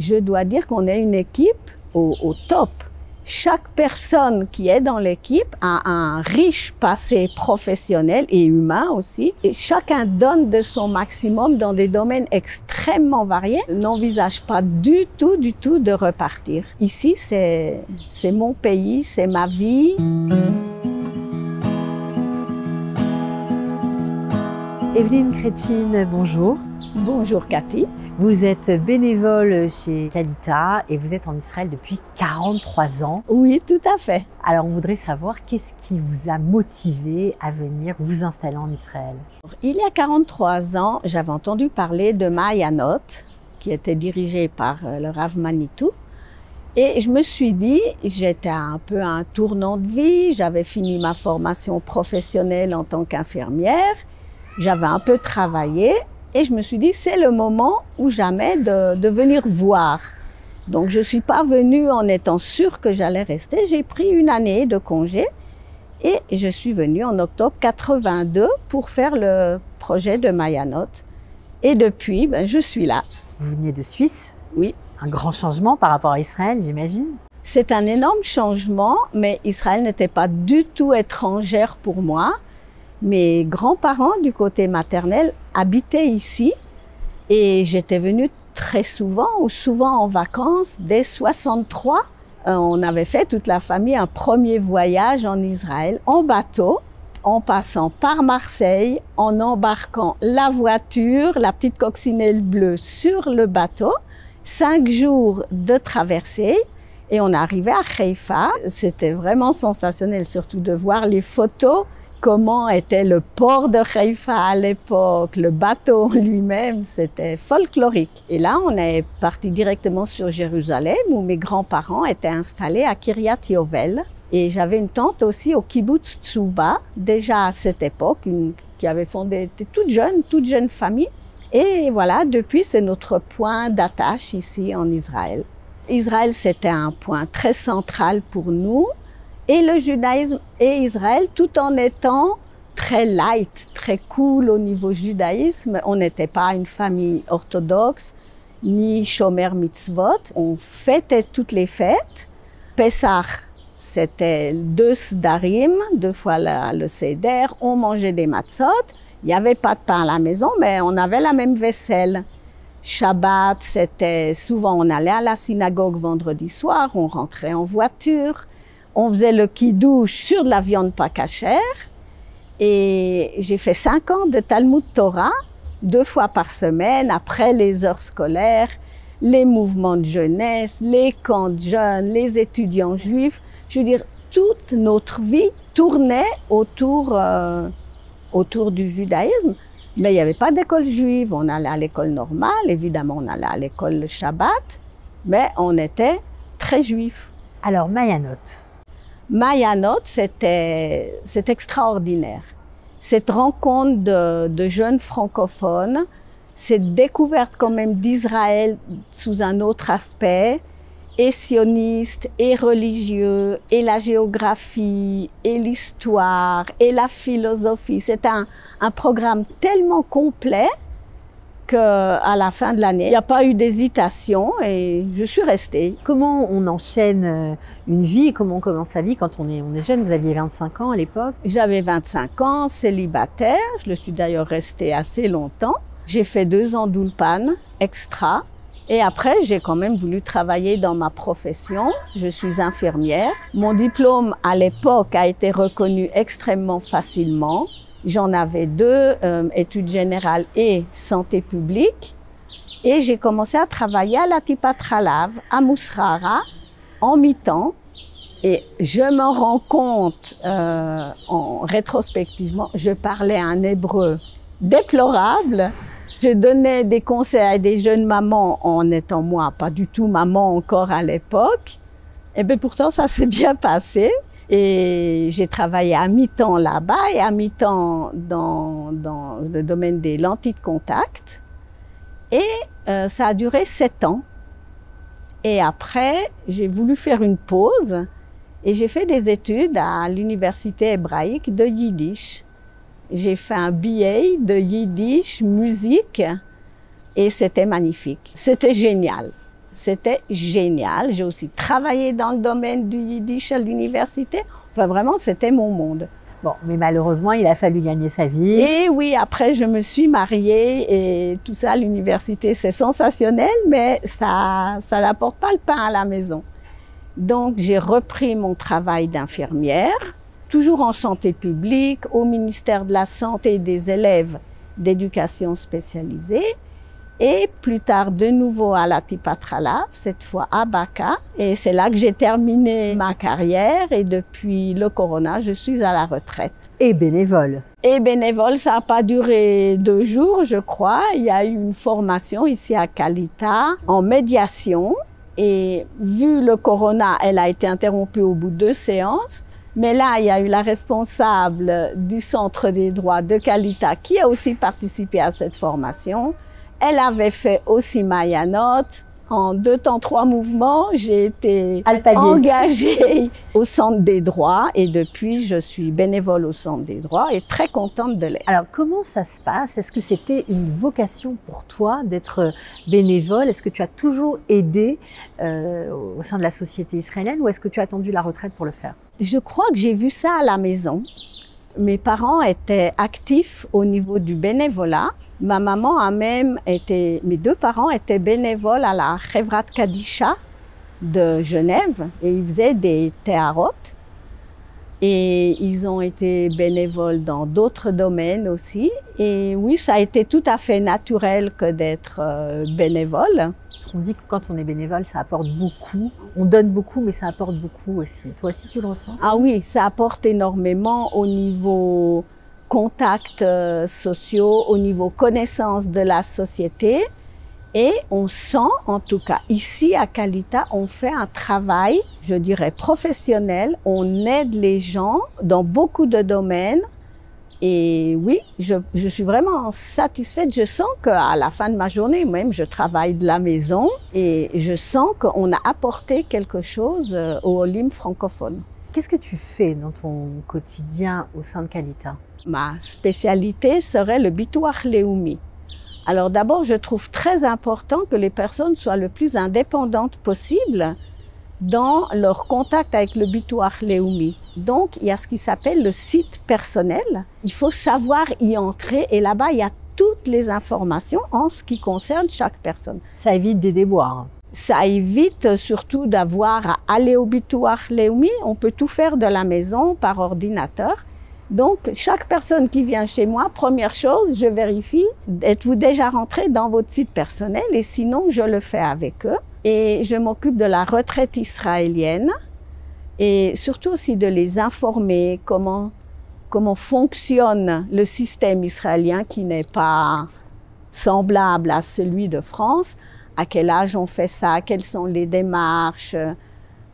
Je dois dire qu'on est une équipe au top. Chaque personne qui est dans l'équipe a un riche passé professionnel et humain aussi. Et chacun donne de son maximum dans des domaines extrêmement variés. N'envisage pas du tout de repartir. Ici, c'est mon pays, c'est ma vie. Evelyne Chrétine, bonjour. Bonjour Cathy. Vous êtes bénévole chez Kalita et vous êtes en Israël depuis 43 ans. Oui, tout à fait. Alors on voudrait savoir qu'est-ce qui vous a motivé à venir vous installer en Israël? Il y a 43 ans, j'avais entendu parler de Maayanot, qui était dirigé par le Rav Manitou. Et je me suis dit, j'étais un peu à un tournant de vie, j'avais fini ma formation professionnelle en tant qu'infirmière, j'avais un peu travaillé. Et je me suis dit, c'est le moment ou jamais de venir voir. Donc, je ne suis pas venue en étant sûre que j'allais rester. J'ai pris une année de congé et je suis venue en octobre 82 pour faire le projet de Maayanot. Et depuis, je suis là. Vous venez de Suisse? Oui. Un grand changement par rapport à Israël, j'imagine? C'est un énorme changement, mais Israël n'était pas du tout étrangère pour moi. Mes grands-parents du côté maternel habitaient ici et j'étais venue très souvent ou souvent en vacances. Dès 63, on avait fait toute la famille un premier voyage en Israël en bateau, en passant par Marseille, en embarquant la voiture, la petite coccinelle bleue sur le bateau, 5 jours de traversée. Et on arrivait à Haïfa. C'était vraiment sensationnel, surtout de voir les photos. Comment était le port de Haïfa à l'époque, le bateau lui-même, c'était folklorique. Et là, on est parti directement sur Jérusalem, où mes grands-parents étaient installés à Kiryat Yovel. Et j'avais une tante aussi au kibbutz Tsuba, déjà à cette époque, qui avait fondé, était toute jeune famille. Et voilà, depuis, c'est notre point d'attache ici en Israël. Israël, c'était un point très central pour nous. Et le judaïsme et Israël, tout en étant très light, très cool au niveau judaïsme. On n'était pas une famille orthodoxe, ni shomer mitzvot. On fêtait toutes les fêtes. Pessah, c'était 2 sdarim, 2 fois le seder. On mangeait des matzot. Il n'y avait pas de pain à la maison, mais on avait la même vaisselle. Shabbat, c'était souvent, on allait à la synagogue vendredi soir, on rentrait en voiture. On faisait le kidouche sur de la viande pas cachère et j'ai fait 5 ans de Talmud Torah, 2 fois par semaine, après les heures scolaires, les mouvements de jeunesse, les camps de jeunes, les étudiants juifs. Je veux dire, toute notre vie tournait autour du judaïsme, mais il n'y avait pas d'école juive. On allait à l'école normale, évidemment on allait à l'école le Shabbat, mais on était très juifs. Alors Maayanot. Maayanot, c'est extraordinaire. Cette rencontre de jeunes francophones, cette découverte quand même d'Israël sous un autre aspect, et sioniste, et religieux, et la géographie, et l'histoire, et la philosophie. C'est un programme tellement complet qu'à la fin de l'année, il n'y a pas eu d'hésitation et je suis restée. Comment on enchaîne une vie, comment on commence sa vie quand on est jeune? Vous aviez 25 ans à l'époque? J'avais 25 ans, célibataire, je le suis d'ailleurs restée assez longtemps. J'ai fait 2 ans d'Ulpan extra et après j'ai quand même voulu travailler dans ma profession. Je suis infirmière. Mon diplôme à l'époque a été reconnu extrêmement facilement. J'en avais 2, études générales et santé publique. Et j'ai commencé à travailler à la Tipat Halav, à Mousrara, en mi-temps. Et je me rends compte, rétrospectivement, je parlais un hébreu déplorable. Je donnais des conseils à des jeunes mamans en étant moi, pas du tout maman encore à l'époque. Et bien pourtant, ça s'est bien passé. Et j'ai travaillé à mi-temps là-bas et à mi-temps dans le domaine des lentilles de contact. Et ça a duré 7 ans. Et après, j'ai voulu faire une pause et j'ai fait des études à l'université hébraïque de Yiddish. J'ai fait un BA de Yiddish musique et c'était magnifique. C'était génial. C'était génial. J'ai aussi travaillé dans le domaine du yiddish à l'université. Enfin, vraiment, c'était mon monde. Bon, mais malheureusement, il a fallu gagner sa vie. Et oui, après, je me suis mariée et tout ça à l'université, c'est sensationnel, mais ça n'apporte pas le pain à la maison. Donc, j'ai repris mon travail d'infirmière, toujours en santé publique, au ministère de la Santé et des élèves d'éducation spécialisée. Et plus tard, de nouveau à la Tipatralav, cette fois à Baka. Et c'est là que j'ai terminé ma carrière. Et depuis le corona, je suis à la retraite. Et bénévole. Et bénévole, ça n'a pas duré 2 jours, je crois. Il y a eu une formation ici à Kalita en médiation. Et vu le corona, elle a été interrompue au bout de 2 séances. Mais là, il y a eu la responsable du Centre des droits de Kalita qui a aussi participé à cette formation. Elle avait fait aussi Mayanot. En 2 temps, 3 mouvements, j'ai été engagée au Centre des droits et depuis, je suis bénévole au Centre des droits et très contente de l'être. Alors, comment ça se passe? Est-ce que c'était une vocation pour toi d'être bénévole? Est-ce que tu as toujours aidé au sein de la société israélienne ou est-ce que tu as attendu la retraite pour le faire? Je crois que j'ai vu ça à la maison. Mes parents étaient actifs au niveau du bénévolat. Ma maman a même été, mes 2 parents étaient bénévoles à la Chevrat Kadisha de Genève et ils faisaient des théarot. Et ils ont été bénévoles dans d'autres domaines aussi. Et oui, ça a été tout à fait naturel que d'être bénévole. On dit que quand on est bénévole, ça apporte beaucoup. On donne beaucoup, mais ça apporte beaucoup aussi. Toi aussi, tu le ressens? Ah oui, ça apporte énormément au niveau contacts sociaux, au niveau connaissance de la société. Et on sent, en tout cas ici à Kalita, on fait un travail, je dirais professionnel. On aide les gens dans beaucoup de domaines. Et oui, je suis vraiment satisfaite. Je sens qu'à la fin de ma journée, même, je travaille de la maison et je sens qu'on a apporté quelque chose au Olim francophone. Qu'est-ce que tu fais dans ton quotidien au sein de Kalita? Ma spécialité serait le Bituach Leumi. Alors d'abord, je trouve très important que les personnes soient le plus indépendantes possible dans leur contact avec le Bituach Leumi. Donc, il y a ce qui s'appelle le site personnel. Il faut savoir y entrer et là-bas, il y a toutes les informations en ce qui concerne chaque personne. Ça évite des déboires. Ça évite surtout d'avoir à aller au Bituach Leumi. On peut tout faire de la maison par ordinateur. Donc, chaque personne qui vient chez moi, première chose, je vérifie, êtes-vous déjà rentré dans votre site personnel? Et sinon, je le fais avec eux. Et je m'occupe de la retraite israélienne et surtout aussi de les informer comment fonctionne le système israélien qui n'est pas semblable à celui de France. À quel âge on fait ça? Quelles sont les démarches?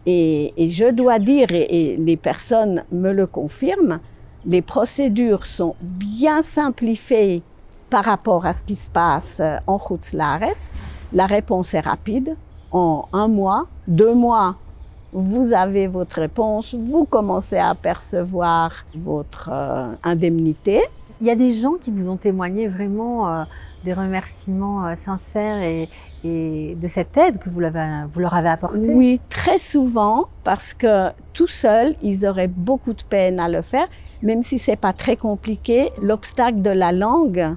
Et je dois dire, et les personnes me le confirment, les procédures sont bien simplifiées par rapport à ce qui se passe en Chutz Laaretz. La réponse est rapide. En 1 mois, 2 mois, vous avez votre réponse. Vous commencez à percevoir votre indemnité. Il y a des gens qui vous ont témoigné vraiment des remerciements sincères et de cette aide que vous leur avez apportée. Oui, très souvent, parce que tout seul, ils auraient beaucoup de peine à le faire. Même si c'est pas très compliqué, l'obstacle de la langue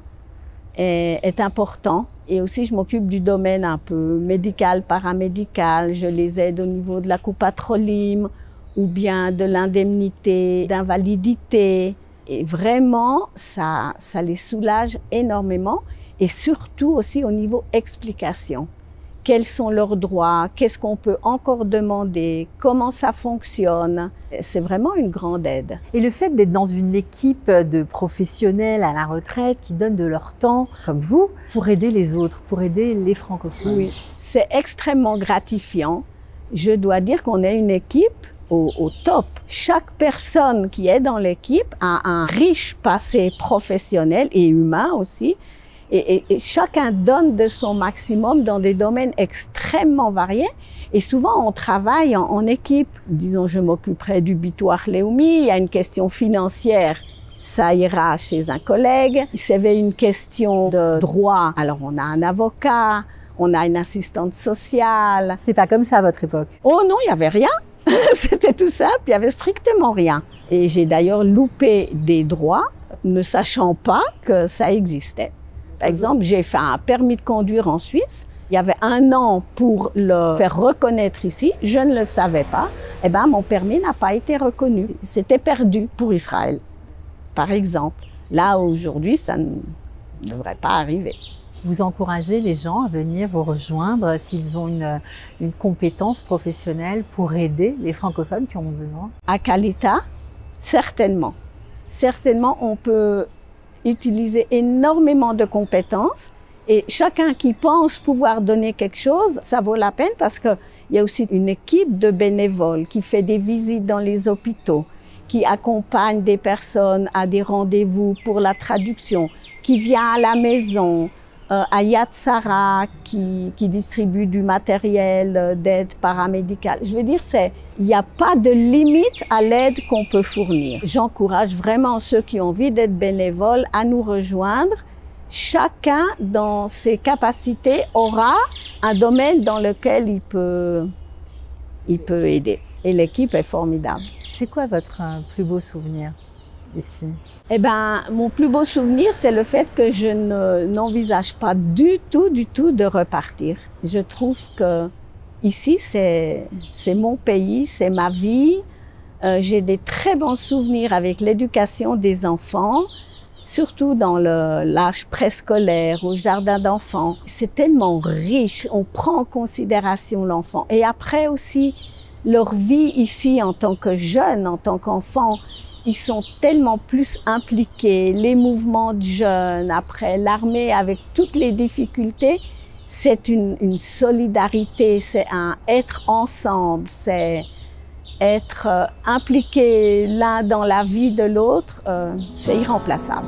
est important. Et aussi, je m'occupe du domaine un peu médical, paramédical. Je les aide au niveau de la Coupat Cholim ou bien de l'indemnité d'invalidité. Et vraiment, ça les soulage énormément. Et surtout aussi au niveau explication. Quels sont leurs droits? Qu'est-ce qu'on peut encore demander? Comment ça fonctionne? C'est vraiment une grande aide. Et le fait d'être dans une équipe de professionnels à la retraite qui donnent de leur temps, comme vous, pour aider les autres, pour aider les francophones. Oui, c'est extrêmement gratifiant. Je dois dire qu'on est une équipe au top. Chaque personne qui est dans l'équipe a un riche passé professionnel et humain aussi. Et chacun donne de son maximum dans des domaines extrêmement variés. Et souvent, on travaille en équipe. Disons, je m'occuperai du Bituach Leumi. Il y a une question financière, ça ira chez un collègue. S'il y avait une question de droit, alors on a un avocat. On a une assistante sociale. C'était pas comme ça à votre époque? Oh non, il n'y avait rien. C'était tout simple, il n'y avait strictement rien. Et j'ai d'ailleurs loupé des droits, ne sachant pas que ça existait. Par exemple, j'ai fait un permis de conduire en Suisse. Il y avait 1 an pour le faire reconnaître ici. Je ne le savais pas. Eh bien, mon permis n'a pas été reconnu. C'était perdu pour Israël, par exemple. Là, aujourd'hui, ça ne devrait pas arriver. Vous encouragez les gens à venir vous rejoindre s'ils ont une compétence professionnelle pour aider les francophones qui en ont besoin? À Kalita, certainement. Certainement, on peut utiliser énormément de compétences et chacun qui pense pouvoir donner quelque chose, ça vaut la peine parce qu'il y a aussi une équipe de bénévoles qui fait des visites dans les hôpitaux, qui accompagne des personnes à des rendez-vous pour la traduction, qui vient à la maison, à Yad Sarah qui distribue du matériel d'aide paramédicale. Je veux dire, il n'y a pas de limite à l'aide qu'on peut fournir. J'encourage vraiment ceux qui ont envie d'être bénévoles à nous rejoindre. Chacun, dans ses capacités, aura un domaine dans lequel il peut aider. Et l'équipe est formidable. C'est quoi votre plus beau souvenir ici? Eh ben, mon plus beau souvenir, c'est le fait que je n'envisage pas du tout de repartir. Je trouve que ici, c'est mon pays, c'est ma vie. J'ai des très bons souvenirs avec l'éducation des enfants, surtout dans l'âge préscolaire, au jardin d'enfants. C'est tellement riche, on prend en considération l'enfant. Et après aussi, leur vie ici en tant que jeunes, en tant qu'enfants, ils sont tellement plus impliqués, les mouvements de jeunes, après l'armée avec toutes les difficultés, c'est une solidarité, c'est un être ensemble, c'est être impliqué l'un dans la vie de l'autre, c'est irremplaçable.